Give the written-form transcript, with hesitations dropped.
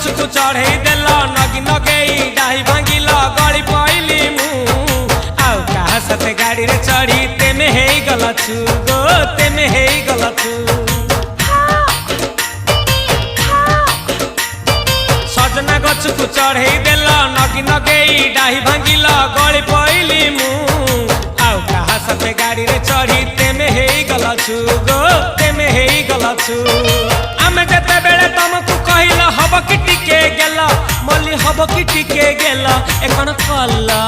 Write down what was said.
गछकु चढ़े देल नगी नगेई डाही भांगिल गली पइली मु आउ कहा साथे गाड़ी रे चढ़ी तेमे हेई गला छु गो तेमे हेई गला छु सजना गछकु चढ़े देल नगी नगेई डाही भांगिल गली पइली मु आउ कहा साथे गाड़ी रे चढ़ी तेमे हेई गला छु गो तेमे हेई गला छु आमे जते बेले तुमको कहिला हब कि टिके गेला मल्ली हब कि टिके गेला एखन कल्ला